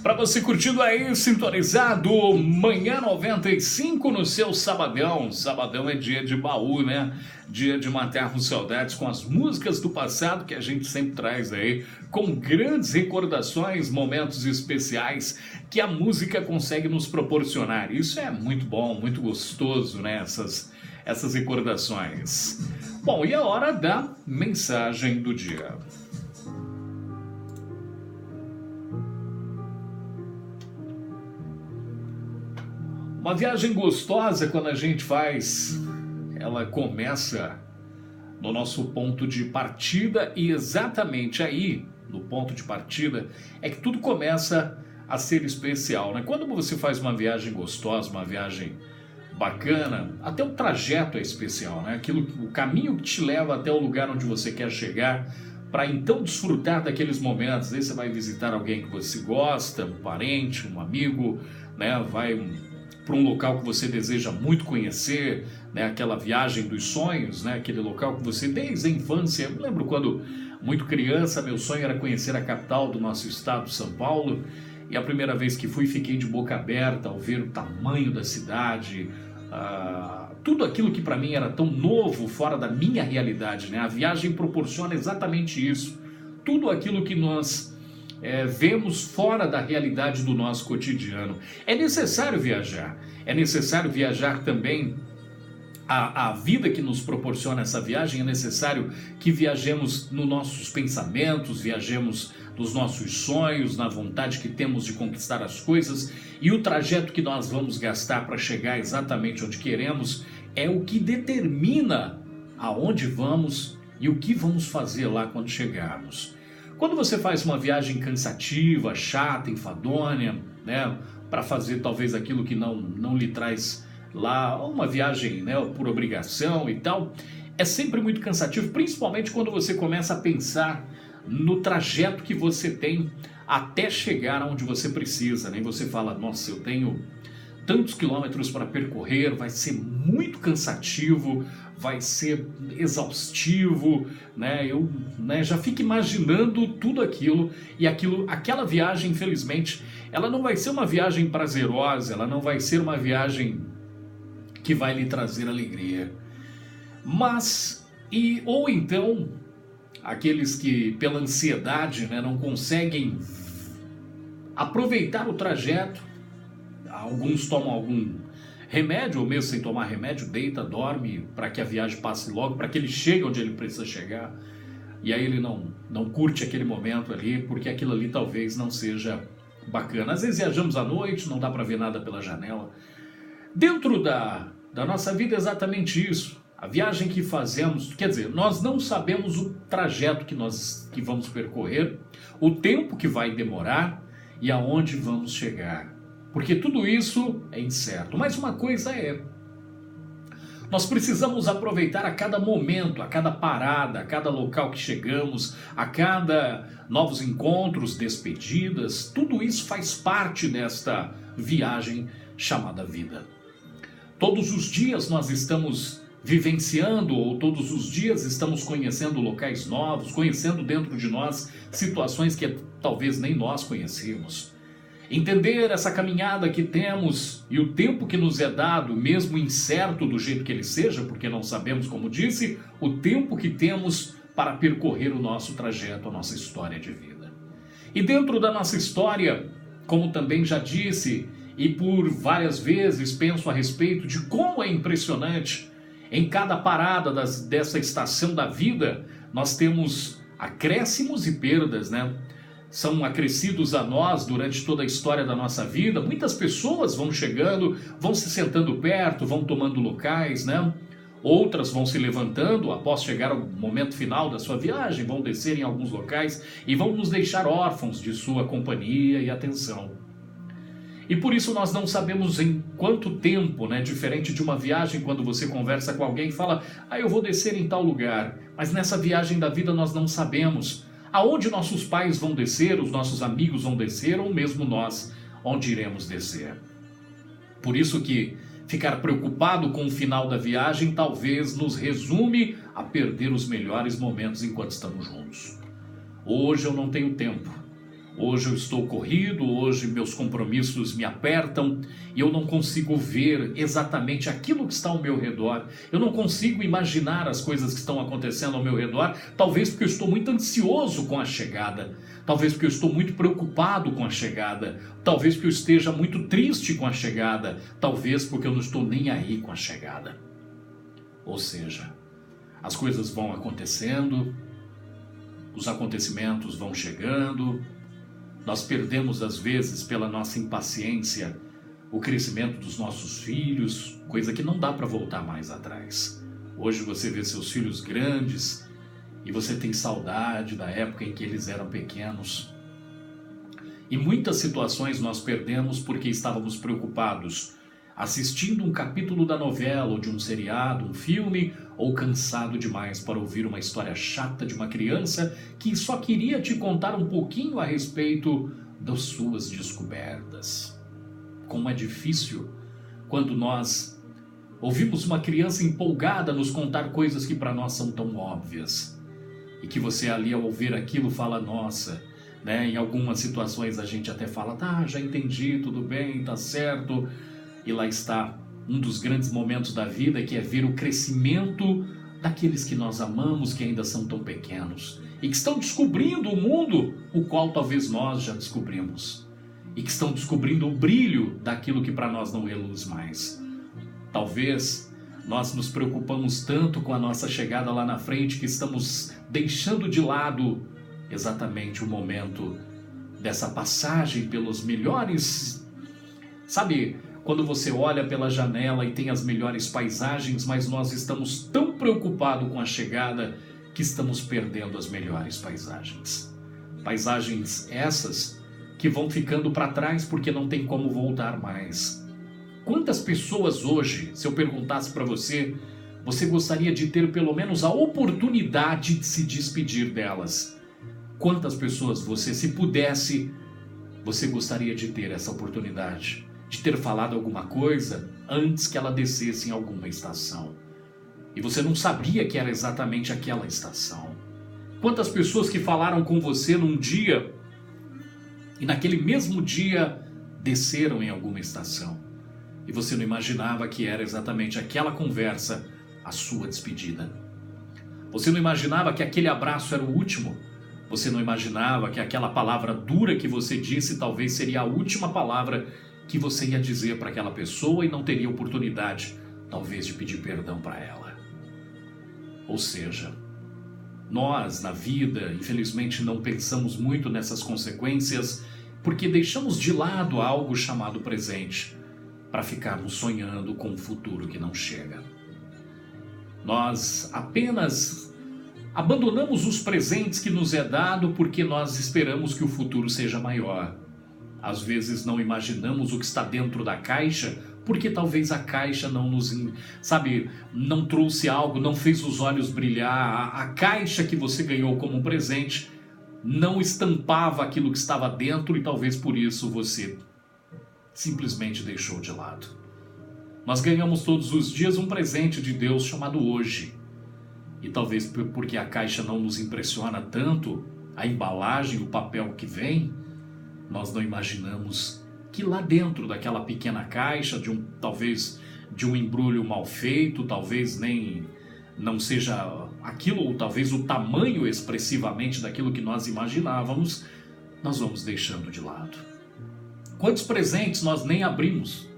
Para você curtindo aí, sintonizado, Manhã 95 no seu sabadão. Sabadão é dia de baú, né? Dia de matarmos saudades com as músicas do passado que a gente sempre traz aí, com grandes recordações, momentos especiais que a música consegue nos proporcionar. Isso é muito bom, muito gostoso, né? Essas recordações. Bom, e a hora da mensagem do dia. Uma viagem gostosa, quando a gente faz, ela começa no nosso ponto de partida e exatamente aí, no ponto de partida, é que tudo começa a ser especial, né? Quando você faz uma viagem gostosa, uma viagem bacana, até o trajeto é especial, né? O caminho que te leva até o lugar onde você quer chegar, para então desfrutar daqueles momentos. Aí você vai visitar alguém que você gosta, um parente, um amigo, né? Vai para um local que você deseja muito conhecer, né? Aquela viagem dos sonhos, né? Aquele local que você, desde a infância, eu lembro quando muito criança, meu sonho era conhecer a capital do nosso estado, São Paulo, e a primeira vez que fui, fiquei de boca aberta ao ver o tamanho da cidade, tudo aquilo que para mim era tão novo, fora da minha realidade, né? A viagem proporciona exatamente isso, tudo aquilo que nós vemos fora da realidade do nosso cotidiano. É necessário viajar também. A vida que nos proporciona essa viagem, é necessário que viajemos nos nossos pensamentos, viajemos nos nossos sonhos, na vontade que temos de conquistar as coisas, e o trajeto que nós vamos gastar para chegar exatamente onde queremos é o que determina aonde vamos e o que vamos fazer lá quando chegarmos. Quando você faz uma viagem cansativa, chata, enfadonha, né, para fazer talvez aquilo que não lhe traz lá, uma viagem, né, por obrigação e tal, é sempre muito cansativo, principalmente quando você começa a pensar no trajeto que você tem até chegar onde você precisa, né? E você fala, nossa, eu tenho tantos quilômetros para percorrer, vai ser muito cansativo, vai ser exaustivo, né? Eu, né, já fico imaginando tudo aquilo, e aquela viagem, infelizmente, ela não vai ser uma viagem prazerosa, ela não vai ser uma viagem que vai lhe trazer alegria. Ou então, aqueles que pela ansiedade, né, não conseguem aproveitar o trajeto, alguns tomam algum remédio, ou mesmo sem tomar remédio, deita, dorme, para que a viagem passe logo, para que ele chegue onde ele precisa chegar, e aí ele não curte aquele momento ali, porque aquilo ali talvez não seja bacana. Às vezes viajamos à noite, não dá para ver nada pela janela. Dentro da nossa vida é exatamente isso. A viagem que fazemos, quer dizer, nós não sabemos o trajeto que vamos percorrer, o tempo que vai demorar e aonde vamos chegar. Porque tudo isso é incerto. Mas uma coisa nós precisamos aproveitar a cada momento, a cada parada, a cada local que chegamos, a cada novos encontros, despedidas. Tudo isso faz parte desta viagem chamada vida. Todos os dias nós estamos vivenciando, ou todos os dias estamos conhecendo locais novos, conhecendo dentro de nós situações que talvez nem nós conhecemos. Entender essa caminhada que temos e o tempo que nos é dado, mesmo incerto do jeito que ele seja, porque não sabemos, como disse, o tempo que temos para percorrer o nosso trajeto, a nossa história de vida. E dentro da nossa história, como também já disse, e por várias vezes penso a respeito de como é impressionante, em cada parada dessa estação da vida, nós temos acréscimos e perdas, né? São acrescidos a nós durante toda a história da nossa vida. Muitas pessoas vão chegando, vão se sentando perto, vão tomando locais, né? Outras vão se levantando após chegar ao momento final da sua viagem, vão descer em alguns locais e vão nos deixar órfãos de sua companhia e atenção. E por isso nós não sabemos em quanto tempo, né? Diferente de uma viagem, quando você conversa com alguém e fala, eu vou descer em tal lugar. Mas nessa viagem da vida nós não sabemos aonde nossos pais vão descer, os nossos amigos vão descer, ou mesmo nós, onde iremos descer. Por isso que ficar preocupado com o final da viagem talvez nos resume a perder os melhores momentos enquanto estamos juntos. Hoje eu não tenho tempo. Hoje eu estou corrido, hoje meus compromissos me apertam e eu não consigo ver exatamente aquilo que está ao meu redor. Eu não consigo imaginar as coisas que estão acontecendo ao meu redor, talvez porque eu estou muito ansioso com a chegada, talvez porque eu estou muito preocupado com a chegada, talvez porque eu esteja muito triste com a chegada, talvez porque eu não estou nem aí com a chegada. Ou seja, as coisas vão acontecendo, os acontecimentos vão chegando. Nós perdemos, às vezes, pela nossa impaciência, o crescimento dos nossos filhos, coisa que não dá para voltar mais atrás. Hoje você vê seus filhos grandes e você tem saudade da época em que eles eram pequenos. E muitas situações nós perdemos porque estávamos preocupados assistindo um capítulo da novela ou de um seriado, um filme, ou cansado demais para ouvir uma história chata de uma criança que só queria te contar um pouquinho a respeito das suas descobertas. Como é difícil quando nós ouvimos uma criança empolgada nos contar coisas que para nós são tão óbvias. E que você ali ao ouvir aquilo fala, nossa, né? Em algumas situações a gente até fala, tá, já entendi, tudo bem, tá certo. E lá está um dos grandes momentos da vida, que é ver o crescimento daqueles que nós amamos, que ainda são tão pequenos e que estão descobrindo o mundo, o qual talvez nós já descobrimos, e que estão descobrindo o brilho daquilo que para nós não é luz mais. Talvez nós nos preocupamos tanto com a nossa chegada lá na frente que estamos deixando de lado exatamente o momento dessa passagem pelos melhores, sabe, quando você olha pela janela e tem as melhores paisagens, mas nós estamos tão preocupados com a chegada que estamos perdendo as melhores paisagens. Paisagens essas que vão ficando para trás porque não tem como voltar mais. Quantas pessoas hoje, se eu perguntasse para você, você gostaria de ter pelo menos a oportunidade de se despedir delas? Quantas pessoas você, se pudesse, você gostaria de ter essa oportunidade? De ter falado alguma coisa antes que ela descesse em alguma estação. E você não sabia que era exatamente aquela estação. Quantas pessoas que falaram com você num dia e naquele mesmo dia desceram em alguma estação. E você não imaginava que era exatamente aquela conversa a sua despedida. Você não imaginava que aquele abraço era o último. Você não imaginava que aquela palavra dura que você disse talvez seria a última palavra que você ia dizer para aquela pessoa e não teria oportunidade, talvez, de pedir perdão para ela. Ou seja, nós, na vida, infelizmente não pensamos muito nessas consequências porque deixamos de lado algo chamado presente para ficarmos sonhando com um futuro que não chega. Nós apenas abandonamos os presentes que nos é dado porque nós esperamos que o futuro seja maior. Às vezes não imaginamos o que está dentro da caixa, porque talvez a caixa não não trouxe algo, não fez os olhos brilhar. A caixa que você ganhou como um presente não estampava aquilo que estava dentro e talvez por isso você simplesmente deixou de lado. Nós ganhamos todos os dias um presente de Deus chamado hoje. E talvez porque a caixa não nos impressiona tanto, a embalagem, o papel que vem, nós não imaginamos que lá dentro daquela pequena caixa, talvez de um embrulho mal feito, talvez nem não seja aquilo, ou talvez o tamanho expressivamente daquilo que nós imaginávamos, nós vamos deixando de lado. Quantos presentes nós nem abrimos?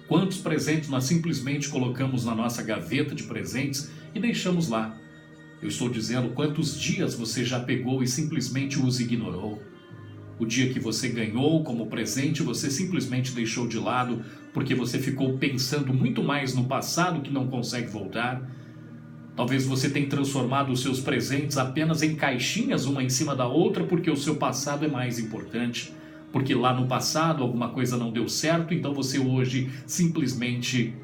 Quantos presentes nós simplesmente colocamos na nossa gaveta de presentes e deixamos lá? Eu estou dizendo quantos dias você já pegou e simplesmente os ignorou. O dia que você ganhou como presente, você simplesmente deixou de lado porque você ficou pensando muito mais no passado que não consegue voltar. Talvez você tenha transformado os seus presentes apenas em caixinhas uma em cima da outra porque o seu passado é mais importante. Porque lá no passado alguma coisa não deu certo, então você hoje simplesmente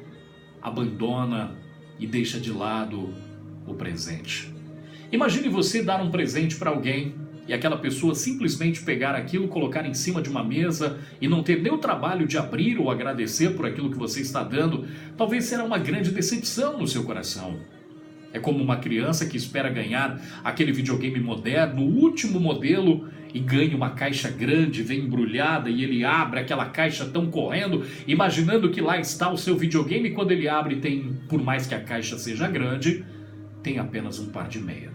abandona e deixa de lado o presente. Imagine você dar um presente para alguém e aquela pessoa simplesmente pegar aquilo, colocar em cima de uma mesa e não ter nem o trabalho de abrir ou agradecer por aquilo que você está dando. Talvez será uma grande decepção no seu coração. É como uma criança que espera ganhar aquele videogame moderno, o último modelo, e ganha uma caixa grande, vem embrulhada, e ele abre aquela caixa tão correndo, imaginando que lá está o seu videogame, e quando ele abre, tem, por mais que a caixa seja grande, tem apenas um par de meia.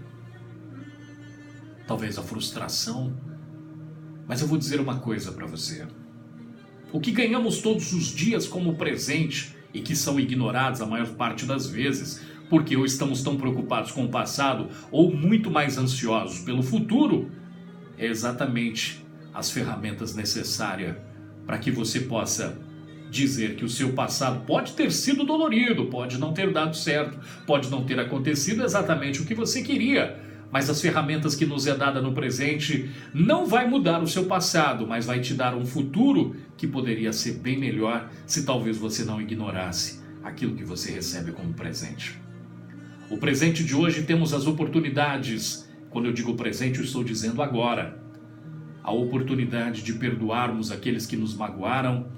Talvez a frustração, mas eu vou dizer uma coisa para você. O que ganhamos todos os dias como presente, e que são ignorados a maior parte das vezes, porque ou estamos tão preocupados com o passado ou muito mais ansiosos pelo futuro, é exatamente as ferramentas necessárias para que você possa dizer que o seu passado pode ter sido dolorido, pode não ter dado certo, pode não ter acontecido exatamente o que você queria, mas as ferramentas que nos é dada no presente não vai mudar o seu passado, mas vai te dar um futuro que poderia ser bem melhor se talvez você não ignorasse aquilo que você recebe como presente. O presente de hoje temos as oportunidades. Quando eu digo presente, eu estou dizendo agora. A oportunidade de perdoarmos aqueles que nos magoaram,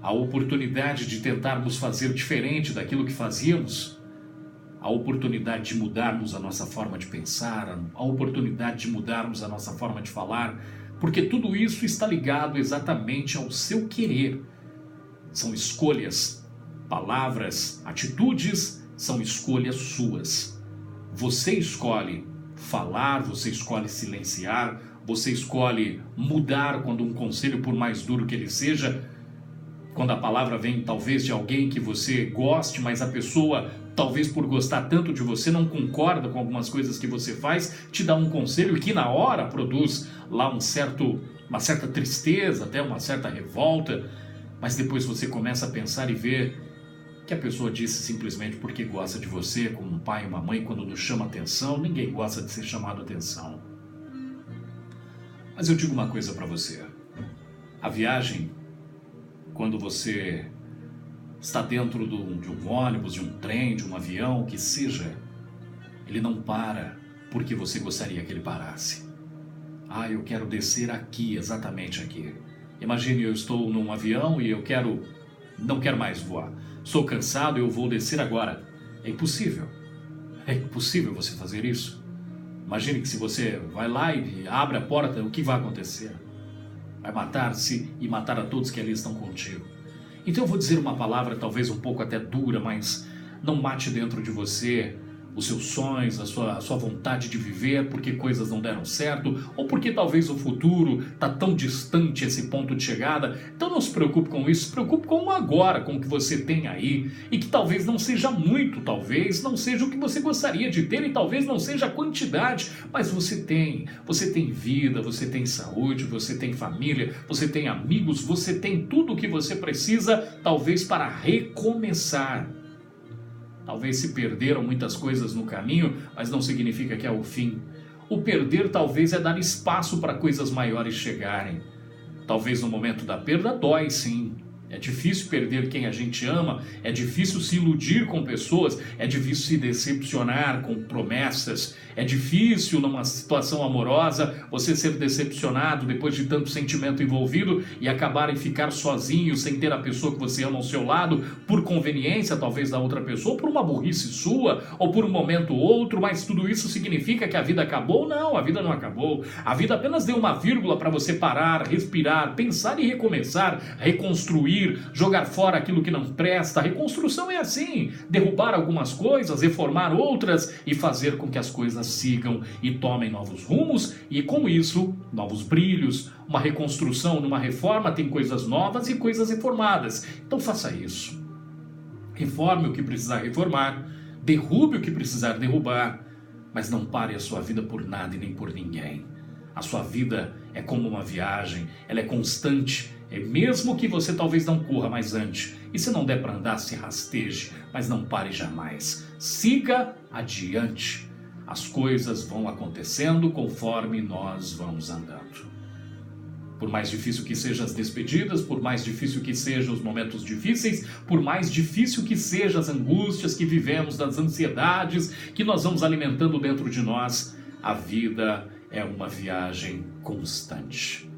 a oportunidade de tentarmos fazer diferente daquilo que fazíamos, a oportunidade de mudarmos a nossa forma de pensar, a oportunidade de mudarmos a nossa forma de falar, porque tudo isso está ligado exatamente ao seu querer. São escolhas, palavras, atitudes, são escolhas suas. Você escolhe falar, você escolhe silenciar, você escolhe mudar quando um conselho, por mais duro que ele seja, quando a palavra vem talvez de alguém que você goste, mas a pessoa, talvez por gostar tanto de você, não concorda com algumas coisas que você faz, te dá um conselho que na hora produz lá uma certa tristeza, até uma certa revolta, mas depois você começa a pensar e ver que a pessoa disse simplesmente porque gosta de você, como um pai e uma mãe, quando nos chama atenção. Ninguém gosta de ser chamado atenção. Mas eu digo uma coisa para você. A viagem, quando você está dentro de um ônibus, de um trem, de um avião, que seja, ele não para porque você gostaria que ele parasse. Ah, eu quero descer aqui, exatamente aqui. Imagine, eu estou num avião e não quero mais voar. Sou cansado e eu vou descer agora. É impossível. É impossível você fazer isso. Imagine que se você vai lá e abre a porta, o que vai acontecer? Vai matar-se e matar a todos que ali estão contigo. Então eu vou dizer uma palavra talvez um pouco até dura, mas não mate dentro de você os seus sonhos, a sua vontade de viver, porque coisas não deram certo, ou porque talvez o futuro está tão distante esse ponto de chegada. Então não se preocupe com isso, se preocupe com o agora, com o que você tem aí, e que talvez não seja muito, talvez não seja o que você gostaria de ter, e talvez não seja a quantidade, mas você tem vida, você tem saúde, você tem família, você tem amigos, você tem tudo o que você precisa, talvez para recomeçar. Talvez se perderam muitas coisas no caminho, mas não significa que é o fim. O perder talvez é dar espaço para coisas maiores chegarem. Talvez no momento da perda dói, sim. É difícil perder quem a gente ama, é difícil se iludir com pessoas, é difícil se decepcionar com promessas, é difícil numa situação amorosa você ser decepcionado depois de tanto sentimento envolvido e acabar em ficar sozinho, sem ter a pessoa que você ama ao seu lado, por conveniência talvez da outra pessoa, ou por uma burrice sua, ou por um momento ou outro, mas tudo isso significa que a vida acabou? Não, a vida não acabou. A vida apenas deu uma vírgula para você parar, respirar, pensar e recomeçar, reconstruir, jogar fora aquilo que não presta. A reconstrução é assim, derrubar algumas coisas, reformar outras e fazer com que as coisas sigam e tomem novos rumos e com isso, novos brilhos. Uma reconstrução, numa reforma tem coisas novas e coisas reformadas. Então faça isso. Reforme o que precisar reformar, derrube o que precisar derrubar, mas não pare a sua vida por nada e nem por ninguém. A sua vida é como uma viagem, ela é constante. É mesmo que você talvez não corra mais antes. E se não der para andar, se rasteje, mas não pare jamais. Siga adiante. As coisas vão acontecendo conforme nós vamos andando. Por mais difícil que sejam as despedidas, por mais difícil que sejam os momentos difíceis, por mais difícil que sejam as angústias que vivemos, das ansiedades que nós vamos alimentando dentro de nós, a vida é uma viagem constante.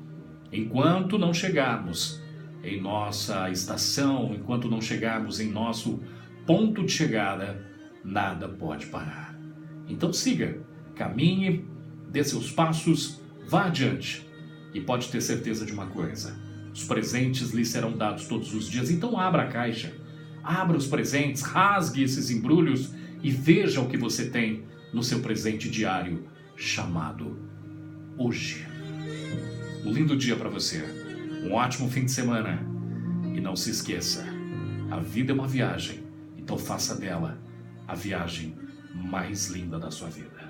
Enquanto não chegarmos em nossa estação, enquanto não chegarmos em nosso ponto de chegada, nada pode parar. Então siga, caminhe, dê seus passos, vá adiante. E pode ter certeza de uma coisa: os presentes lhe serão dados todos os dias. Então abra a caixa, abra os presentes, rasgue esses embrulhos e veja o que você tem no seu presente diário chamado hoje. Um lindo dia para você, um ótimo fim de semana. E não se esqueça, a vida é uma viagem, então faça dela a viagem mais linda da sua vida.